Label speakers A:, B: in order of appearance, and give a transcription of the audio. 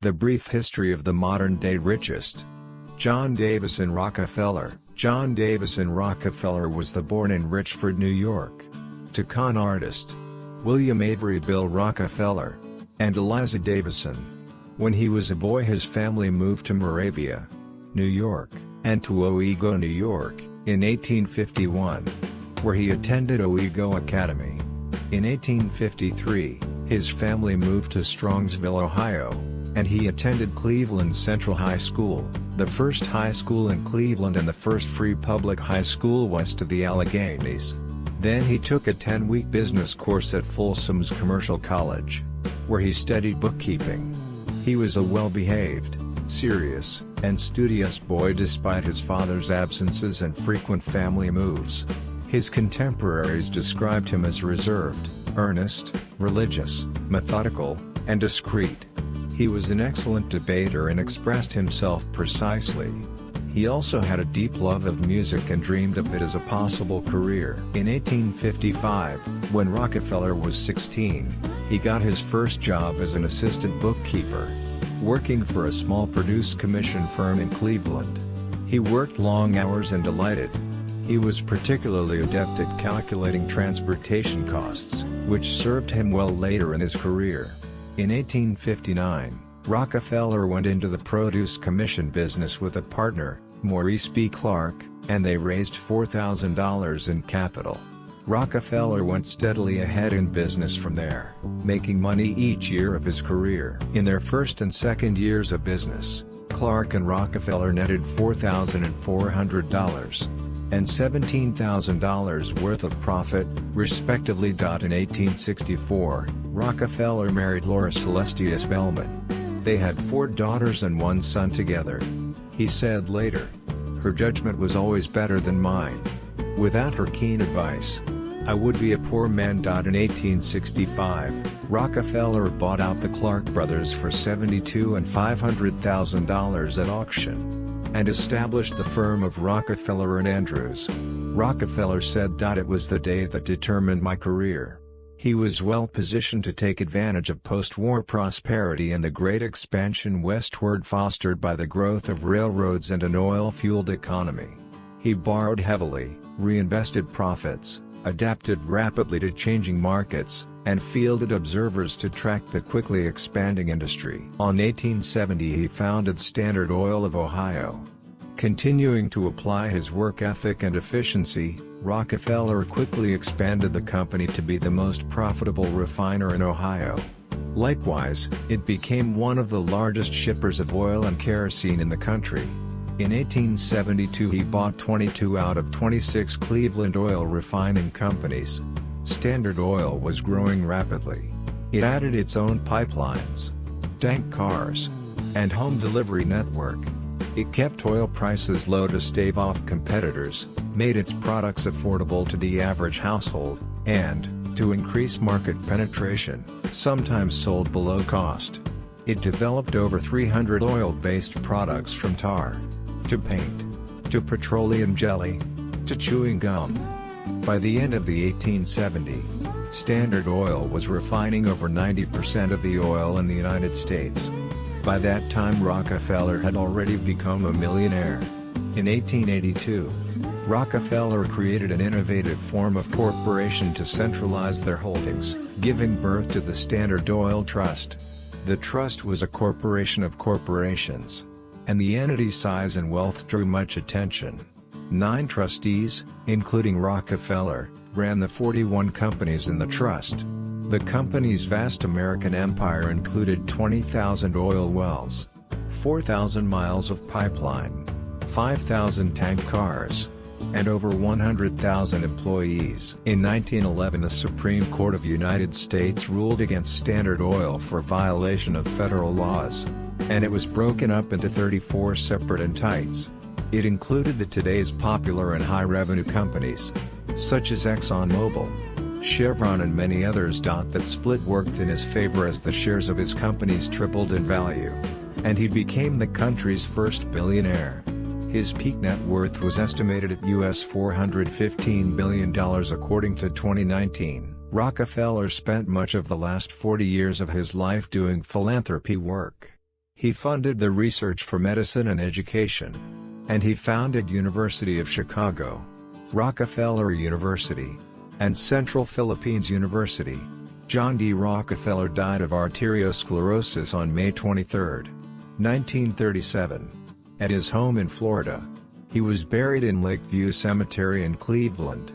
A: The brief history of the modern-day richest. John Davison Rockefeller. John Davison Rockefeller was born in Richford, New York, to con artist William Avery Bill Rockefeller and Eliza Davison. When he was a boy, his family moved to Moravia, New York, and to Owego, New York, in 1851, where he attended Owego Academy. In 1853, his family moved to Strongsville, Ohio, and he attended Cleveland Central High School, the first high school in Cleveland and the first free public high school west of the Alleghenies. Then he took a 10-week business course at Folsom's Commercial College, where he studied bookkeeping. He was a well-behaved, serious, and studious boy despite his father's absences and frequent family moves. His contemporaries described him as reserved, earnest, religious, methodical, and discreet. He was an excellent debater and expressed himself precisely. He also had a deep love of music and dreamed of it as a possible career. In 1855, when Rockefeller was 16, he got his first job as an assistant bookkeeper, working for a small produced commission firm in Cleveland. He worked long hours and delighted. He was particularly adept at calculating transportation costs, which served him well later in his career. In 1859, Rockefeller went into the produce commission business with a partner, Maurice B. Clark, and they raised $4,000 in capital. Rockefeller went steadily ahead in business from there, making money each year of his career. In their first and second years of business, Clark and Rockefeller netted $4,400 and $17,000 worth of profit, respectively. In 1864, Rockefeller married Laura Celestia Spellman. They had 4 daughters and 1 son together. He said later, "Her judgment was always better than mine. Without her keen advice, I would be a poor man." In 1865, Rockefeller bought out the Clark brothers for $72,000 and $500,000 at auction, and established the firm of Rockefeller and Andrews. Rockefeller said, "It was the day that determined my career." He was well positioned to take advantage of post-war prosperity and the great expansion westward fostered by the growth of railroads and an oil-fueled economy. He borrowed heavily, reinvested profits, adapted rapidly to changing markets, and fielded observers to track the quickly expanding industry. In 1870 he founded Standard Oil of Ohio. Continuing to apply his work ethic and efficiency, Rockefeller quickly expanded the company to be the most profitable refiner in Ohio. Likewise, it became one of the largest shippers of oil and kerosene in the country. In 1872 he bought 22 out of 26 Cleveland oil refining companies. Standard Oil was growing rapidly. It added its own pipelines, tank cars, and home delivery network. It kept oil prices low to stave off competitors, made its products affordable to the average household, and, to increase market penetration, sometimes sold below cost. It developed over 300 oil-based products from tar, to paint, to petroleum jelly, to chewing gum. By the end of the 1870s, Standard Oil was refining over 90% of the oil in the United States. By that time Rockefeller had already become a millionaire. In 1882, Rockefeller created an innovative form of corporation to centralize their holdings, giving birth to the Standard Oil Trust. The trust was a corporation of corporations, and the entity's size and wealth drew much attention. 9 trustees, including Rockefeller, ran the 41 companies in the trust. The company's vast American empire included 20,000 oil wells, 4,000 miles of pipeline, 5,000 tank cars, and over 100,000 employees. In 1911 the Supreme Court of the United States ruled against Standard Oil for violation of federal laws, and it was broken up into 34 separate entities. It included the today's popular and high-revenue companies, such as ExxonMobil, Chevron and many others. That split worked in his favor as the shares of his companies tripled in value, and he became the country's first billionaire. His peak net worth was estimated at US $415 billion according to 2019. Rockefeller spent much of the last 40 years of his life doing philanthropy work. He funded the research for medicine and education. And he founded University of Chicago, Rockefeller University, and Central Philippines University. John D. Rockefeller died of arteriosclerosis on May 23, 1937, at his home in Florida. He was buried in Lakeview Cemetery in Cleveland.